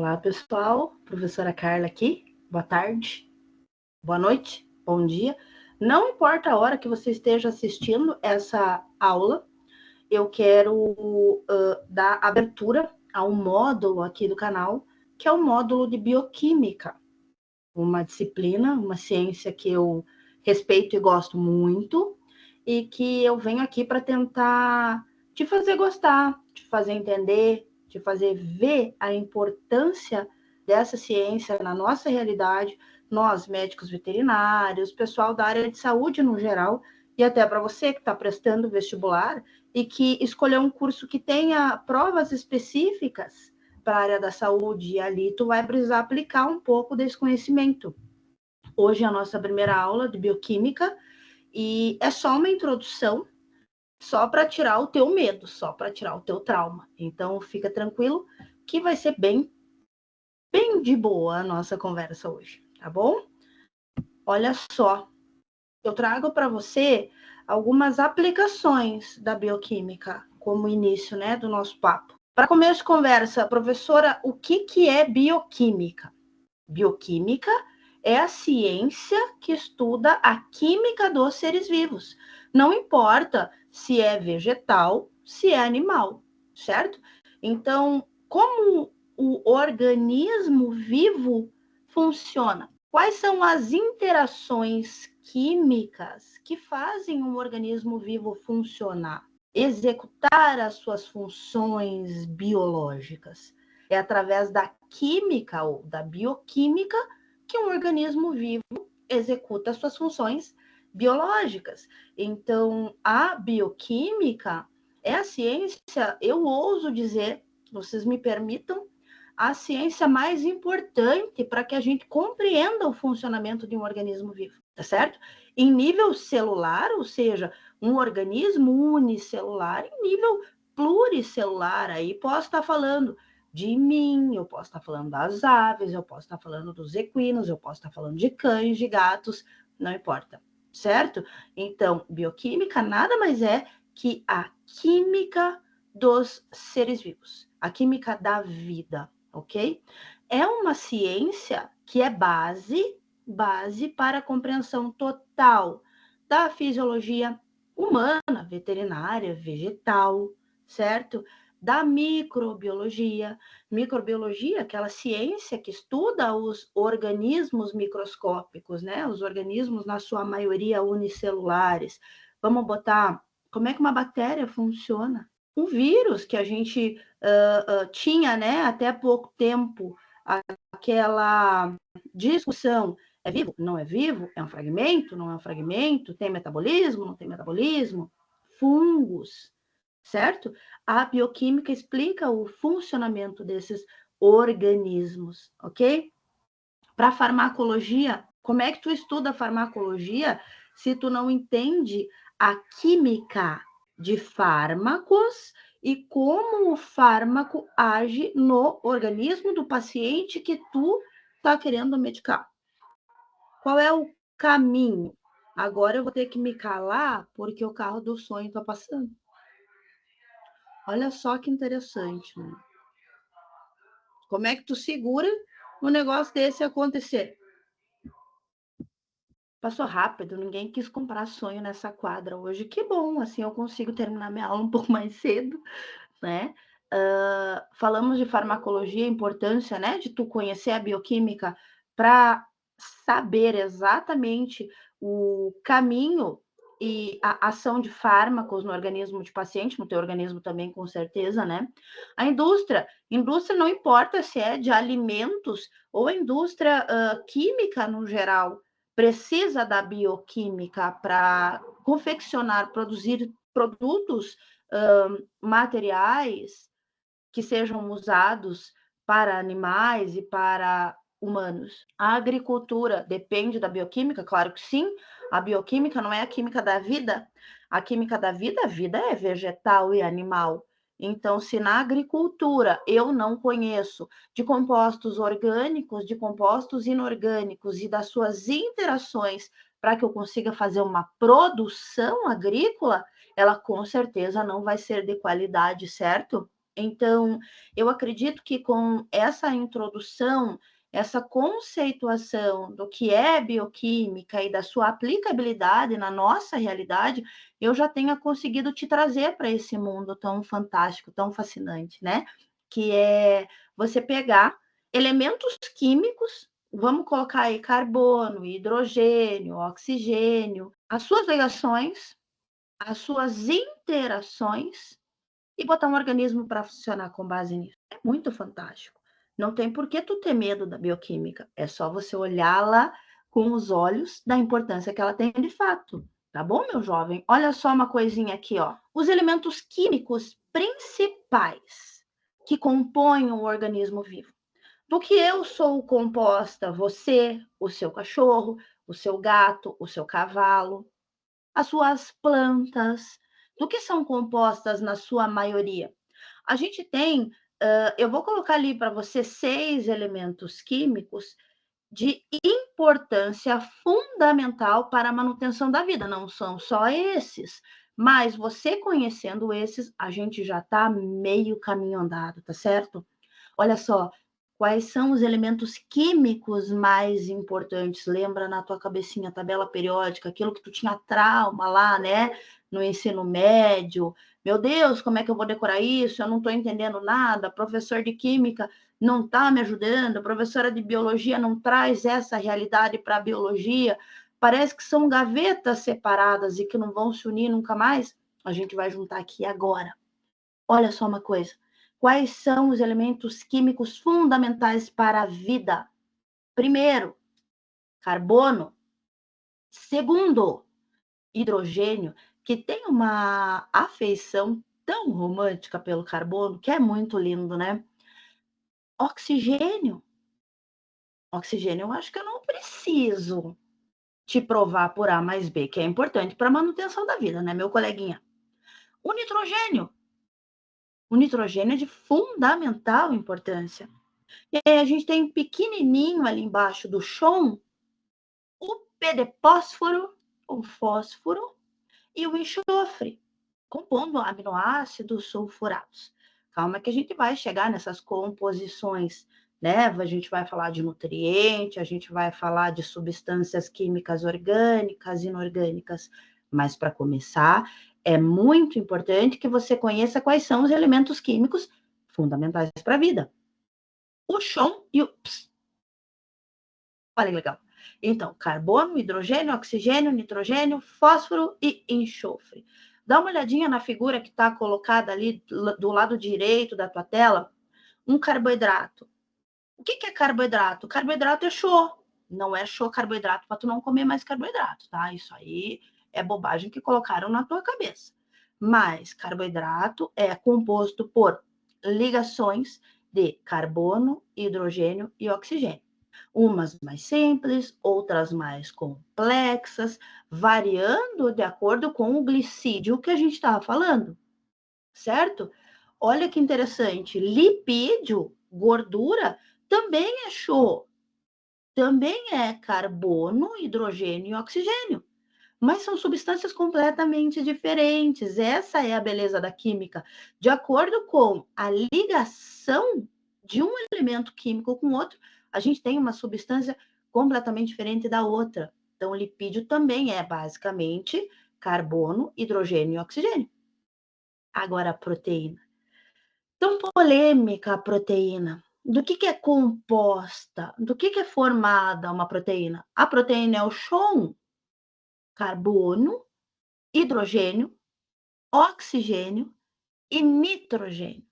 Olá, pessoal. Professora Carla aqui. Boa tarde, boa noite, bom dia. Não importa a hora que você esteja assistindo essa aula, eu quero dar abertura a um módulo aqui do canal, que é o módulo de bioquímica. Uma disciplina, uma ciência que eu respeito e gosto muito, e que eu venho aqui para tentar te fazer gostar, te fazer entender, te fazer ver a importância dessa ciência na nossa realidade, nós, médicos veterinários, pessoal da área de saúde no geral, e até para você que está prestando vestibular e que escolheu um curso que tenha provas específicas para a área da saúde, e ali tu vai precisar aplicar um pouco desse conhecimento. Hoje é a nossa primeira aula de bioquímica, e é só uma introdução, só para tirar o teu medo, só para tirar o teu trauma. Então, fica tranquilo que vai ser bem de boa a nossa conversa hoje, tá bom? Olha só, eu trago para você algumas aplicações da bioquímica como início, né, do nosso papo. Para começo de conversa, professora, o que é bioquímica? Bioquímica é a ciência que estuda a química dos seres vivos. Não importa se é vegetal, se é animal, certo? Então, como o organismo vivo funciona? Quais são as interações químicas que fazem um organismo vivo funcionar, executar as suas funções biológicas? É através da química ou da bioquímica que um organismo vivo executa suas funções biológicas. Então, a bioquímica é a ciência, eu ouso dizer, vocês me permitam, a ciência mais importante para que a gente compreenda o funcionamento de um organismo vivo, tá certo? Em nível celular, ou seja, um organismo unicelular, em nível pluricelular, aí posso estar falando de mim, eu posso estar falando das aves, eu posso estar falando dos equinos, eu posso estar falando de cães, de gatos, não importa, certo? Então, bioquímica nada mais é que a química dos seres vivos, a química da vida, ok? É uma ciência que é base para a compreensão total da fisiologia humana, veterinária, vegetal, certo? Da microbiologia. Microbiologia, aquela ciência que estuda os organismos microscópicos, né? Os organismos, na sua maioria, unicelulares. Vamos botar como é que uma bactéria funciona. Um vírus que a gente tinha, né, até pouco tempo, aquela discussão, é vivo? Não é vivo? É um fragmento? Não é um fragmento? Tem metabolismo? Não tem metabolismo? Fungos, certo? A bioquímica explica o funcionamento desses organismos, ok? Para farmacologia, como é que tu estuda farmacologia se tu não entende a química de fármacos e como o fármaco age no organismo do paciente que tu está querendo medicar? Qual é o caminho? Agora eu vou ter que me calar porque o carro do sonho está passando. Olha só que interessante, né? Como é que tu segura um negócio desse acontecer? Passou rápido, ninguém quis comprar sonho nessa quadra hoje. Que bom, assim eu consigo terminar minha aula um pouco mais cedo, né? Falamos de farmacologia, a importância, né, de tu conhecer a bioquímica para saber exatamente o caminho e a ação de fármacos no organismo de paciente, no teu organismo também, com certeza, né? A indústria não importa se é de alimentos ou a indústria química no geral, precisa da bioquímica para confeccionar, produzir produtos, materiais que sejam usados para animais e para humanos. A agricultura depende da bioquímica? Claro que sim. A bioquímica não é a química da vida. A química da vida, a vida é vegetal e animal. Então, se na agricultura eu não conheço de compostos orgânicos, de compostos inorgânicos e das suas interações para que eu consiga fazer uma produção agrícola, ela com certeza não vai ser de qualidade, certo? Então, eu acredito que com essa introdução, essa conceituação do que é bioquímica e da sua aplicabilidade na nossa realidade, eu já tenha conseguido te trazer para esse mundo tão fantástico, tão fascinante, né? Que é você pegar elementos químicos, vamos colocar aí carbono, hidrogênio, oxigênio, as suas ligações, as suas interações e botar um organismo para funcionar com base nisso. É muito fantástico. Não tem por que tu ter medo da bioquímica. É só você olhá-la com os olhos da importância que ela tem de fato. Tá bom, meu jovem? Olha só uma coisinha aqui, ó. Os elementos químicos principais que compõem o organismo vivo. Do que eu sou composta, você, o seu cachorro, o seu gato, o seu cavalo, as suas plantas, do que são compostas na sua maioria? A gente tem, eu vou colocar ali para você 6 elementos químicos de importância fundamental para a manutenção da vida. Não são só esses, mas você conhecendo esses, a gente já está meio caminho andado, tá certo? Olha só, quais são os elementos químicos mais importantes? Lembra na tua cabecinha a tabela periódica, aquilo que tu tinha trauma lá, né? No ensino médio. Meu Deus, como é que eu vou decorar isso? Eu não estou entendendo nada. Professor de química não está me ajudando. A professora de biologia não traz essa realidade para a biologia. Parece que são gavetas separadas e que não vão se unir nunca mais. A gente vai juntar aqui agora. Olha só uma coisa. Quais são os elementos químicos fundamentais para a vida? Primeiro, carbono. Segundo, hidrogênio, que tem uma afeição tão romântica pelo carbono, que é muito lindo, né? Oxigênio. Oxigênio, eu acho que eu não preciso te provar por A mais B, que é importante para a manutenção da vida, né, meu coleguinha? O nitrogênio. O nitrogênio é de fundamental importância. E aí a gente tem pequenininho ali embaixo do chão o P de fósforo, o fósforo e o enxofre, compondo aminoácidos sulfurados. Calma que a gente vai chegar nessas composições, né? A gente vai falar de nutriente, a gente vai falar de substâncias químicas orgânicas, inorgânicas. Mas para começar, é muito importante que você conheça quais são os elementos químicos fundamentais para a vida. O chão e o olha que legal. Então, carbono, hidrogênio, oxigênio, nitrogênio, fósforo e enxofre. Dá uma olhadinha na figura que está colocada ali do lado direito da tua tela. Um carboidrato. O que é carboidrato? Carboidrato é show. Não é show carboidrato para tu não comer mais carboidrato, tá? Isso aí é bobagem que colocaram na tua cabeça. Mas carboidrato é composto por ligações de carbono, hidrogênio e oxigênio. Umas mais simples, outras mais complexas, variando de acordo com o glicídio que a gente estava falando, certo? Olha que interessante, lipídio, gordura, também é show, também é carbono, hidrogênio e oxigênio, mas são substâncias completamente diferentes. Essa é a beleza da química. De acordo com a ligação de um elemento químico com outro, a gente tem uma substância completamente diferente da outra. Então, o lipídio também é basicamente carbono, hidrogênio e oxigênio. Agora, a proteína. Tão polêmica a proteína. Do que é composta? Do que é formada uma proteína? A proteína é o chão, carbono, hidrogênio, oxigênio e nitrogênio.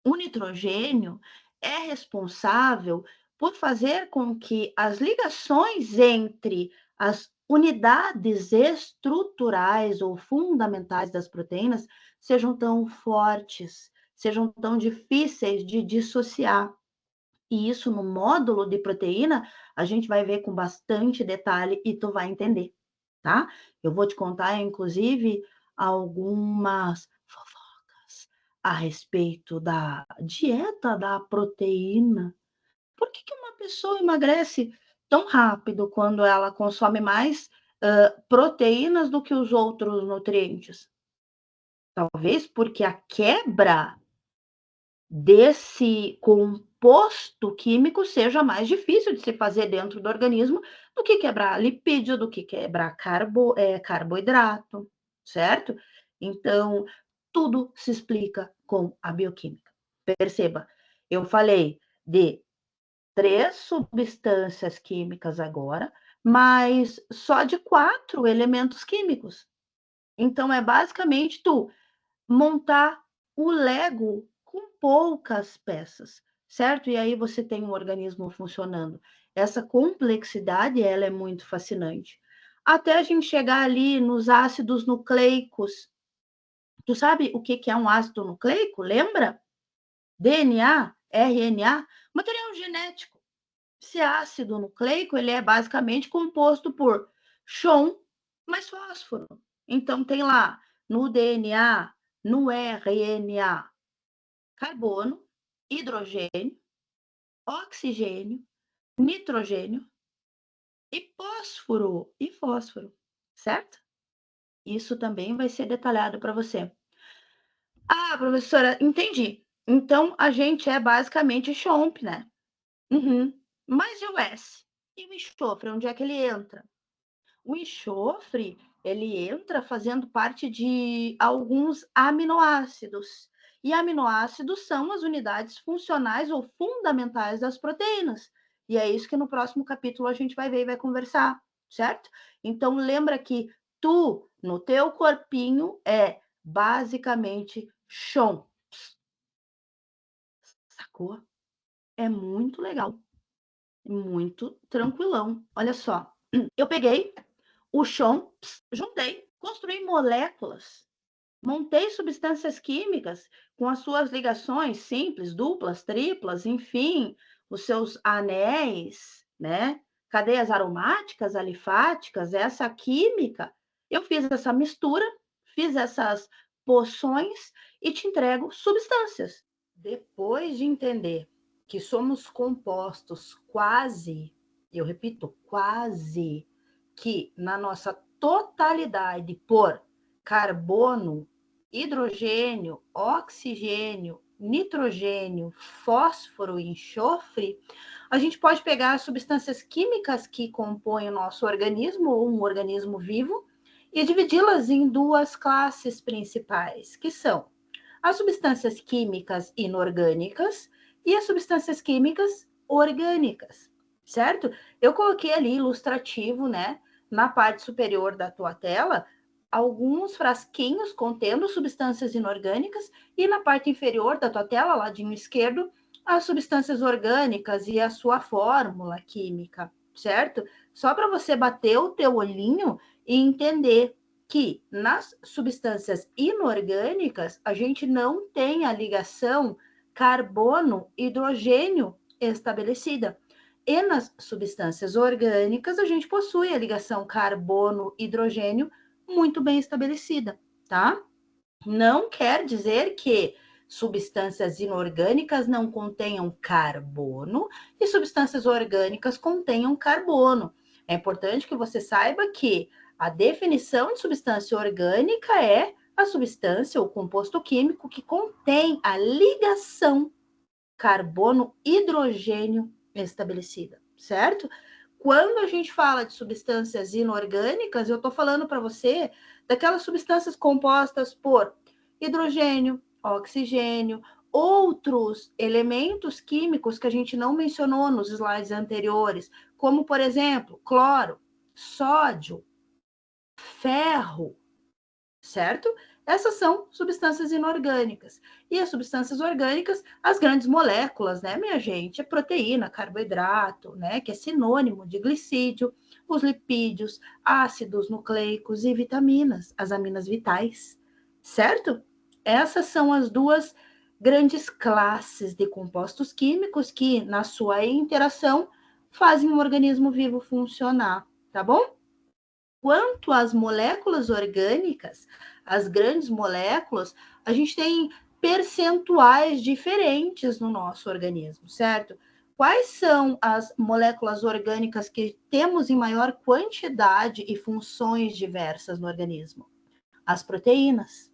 O nitrogênio é responsável por fazer com que as ligações entre as unidades estruturais ou fundamentais das proteínas sejam tão fortes, sejam tão difíceis de dissociar. E isso no módulo de proteína, a gente vai ver com bastante detalhe e tu vai entender, tá? Eu vou te contar, inclusive, algumas fofocas a respeito da dieta da proteína. Por que que uma pessoa emagrece tão rápido quando ela consome mais proteínas do que os outros nutrientes? Talvez porque a quebra desse composto químico seja mais difícil de se fazer dentro do organismo do que quebrar lipídio, do que quebrar carboidrato, certo? Então, tudo se explica com a bioquímica. Perceba, eu falei de 3 substâncias químicas agora, mas só de 4 elementos químicos. Então, é basicamente tu montar o Lego com poucas peças, certo? E aí você tem um organismo funcionando. Essa complexidade, ela é muito fascinante. Até a gente chegar ali nos ácidos nucleicos. Tu sabe o que é um ácido nucleico? Lembra? DNA, RNA, material genético. Esse ácido nucleico, ele é basicamente composto por chon mais fósforo. Então, tem lá no DNA, no RNA, carbono, hidrogênio, oxigênio, nitrogênio e fósforo, certo? Isso também vai ser detalhado para você. Ah, professora, entendi. Então, a gente é basicamente chomp, né? Uhum. Mas e o S? E o enxofre, onde é que ele entra? O enxofre, ele entra fazendo parte de alguns aminoácidos. E aminoácidos são as unidades funcionais ou fundamentais das proteínas. E é isso que no próximo capítulo a gente vai ver e vai conversar, certo? Então lembra que tu, no teu corpinho, é basicamente chão. Sacou? É muito legal, muito tranquilão. Olha só, eu peguei o chão, juntei, construí moléculas, montei substâncias químicas com as suas ligações simples, duplas, triplas, enfim, os seus anéis, né? Cadeias aromáticas, alifáticas, essa química. Eu fiz essa mistura, fiz essas poções e te entrego substâncias. Depois de entender que somos compostos quase, eu repito, quase, que na nossa totalidade por carbono, hidrogênio, oxigênio, nitrogênio, fósforo e enxofre, a gente pode pegar as substâncias químicas que compõem o nosso organismo, ou um organismo vivo, e dividi-las em 2 classes principais, que são as substâncias químicas inorgânicas e as substâncias químicas orgânicas, certo? Eu coloquei ali ilustrativo, né, na parte superior da tua tela, alguns frasquinhos contendo substâncias inorgânicas e na parte inferior da tua tela, ladinho esquerdo, as substâncias orgânicas e a sua fórmula química, certo? Só para você bater o teu olhinho e entender que nas substâncias inorgânicas a gente não tem a ligação carbono-hidrogênio estabelecida. E nas substâncias orgânicas a gente possui a ligação carbono-hidrogênio muito bem estabelecida, tá? Não quer dizer que substâncias inorgânicas não contenham carbono e substâncias orgânicas contenham carbono. É importante que você saiba que a definição de substância orgânica é a substância ou composto químico que contém a ligação carbono-hidrogênio estabelecida, certo? Quando a gente fala de substâncias inorgânicas, eu estou falando para você daquelas substâncias compostas por hidrogênio, oxigênio, outros elementos químicos que a gente não mencionou nos slides anteriores, como, por exemplo, cloro, sódio, ferro, certo? Essas são substâncias inorgânicas. E as substâncias orgânicas, as grandes moléculas, né, minha gente? É proteína, carboidrato, né, que é sinônimo de glicídio, os lipídios, ácidos nucleicos e vitaminas, as aminas vitais, certo? Essas são as 2 grandes classes de compostos químicos que, na sua interação, fazem o organismo vivo funcionar, tá bom? Quanto às moléculas orgânicas, as grandes moléculas, a gente tem percentuais diferentes no nosso organismo, certo? Quais são as moléculas orgânicas que temos em maior quantidade e funções diversas no organismo? As proteínas.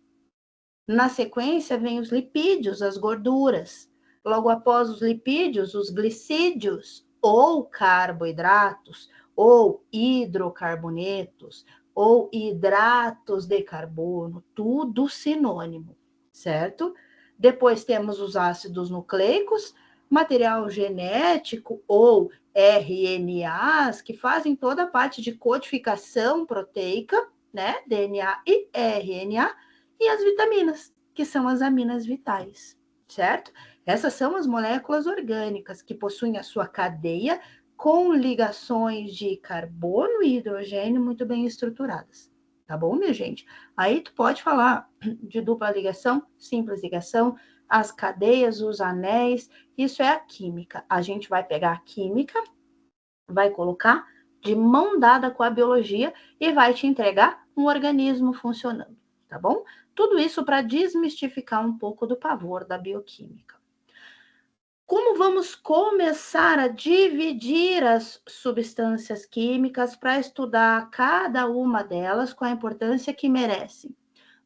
Na sequência, vem os lipídios, as gorduras. Logo após os lipídios, os glicídios, ou carboidratos, ou hidrocarbonetos, ou hidratos de carbono, tudo sinônimo, certo? Depois temos os ácidos nucleicos, material genético ou RNAs, que fazem toda a parte de codificação proteica, né? DNA e RNA, e as vitaminas, que são as aminas vitais, certo? Essas são as moléculas orgânicas que possuem a sua cadeia com ligações de carbono e hidrogênio muito bem estruturadas. Tá bom, minha gente? Aí tu pode falar de dupla ligação, simples ligação, as cadeias, os anéis, isso é a química. A gente vai pegar a química, vai colocar de mão dada com a biologia e vai te entregar um organismo funcionando, tá bom? Tudo isso para desmistificar um pouco do pavor da bioquímica. Como vamos começar a dividir as substâncias químicas para estudar cada uma delas com a importância que merecem?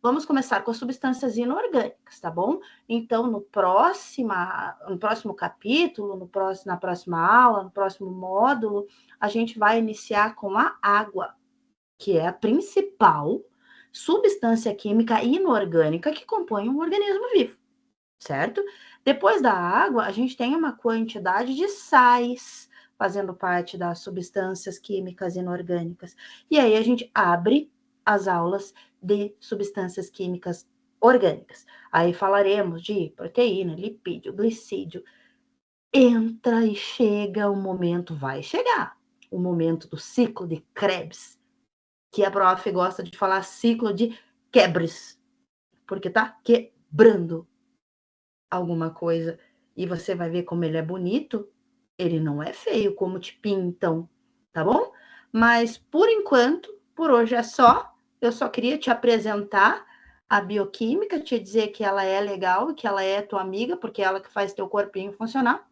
Vamos começar com as substâncias inorgânicas, tá bom? Então, no próximo capítulo, na próxima aula, no próximo módulo, a gente vai iniciar com a água, que é a principal substância química inorgânica que compõe um organismo vivo, certo? Depois da água, a gente tem uma quantidade de sais fazendo parte das substâncias químicas inorgânicas. E aí a gente abre as aulas de substâncias químicas orgânicas. Aí falaremos de proteína, lipídio, glicídio. Entra e chega o momento, vai chegar, o momento do ciclo de Krebs, que a prof gosta de falar ciclo de Krebs, porque tá quebrando alguma coisa e você vai ver como ele é bonito, ele não é feio como te pintam, tá bom? Mas por enquanto, por hoje é só. Eu só queria te apresentar a bioquímica, te dizer que ela é legal e que ela é tua amiga, porque é ela que faz teu corpinho funcionar.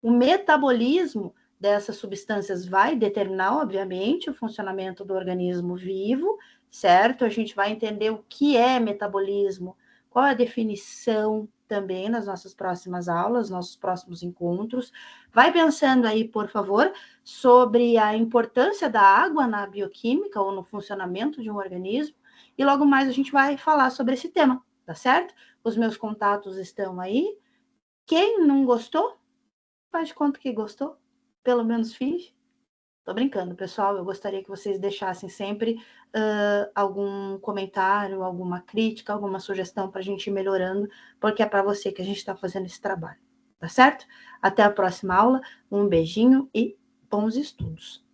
O metabolismo dessas substâncias vai determinar, obviamente, o funcionamento do organismo vivo, certo? A gente vai entender o que é metabolismo, qual é a definição também nas nossas próximas aulas, nossos próximos encontros. Vai pensando aí, por favor, sobre a importância da água na bioquímica ou no funcionamento de um organismo, e logo mais a gente vai falar sobre esse tema, tá certo? Os meus contatos estão aí. Quem não gostou, faz de conta que gostou, pelo menos finge. Tô brincando, pessoal. Eu gostaria que vocês deixassem sempre algum comentário, alguma crítica, alguma sugestão para a gente ir melhorando, porque é para você que a gente está fazendo esse trabalho, tá certo? Até a próxima aula, um beijinho e bons estudos.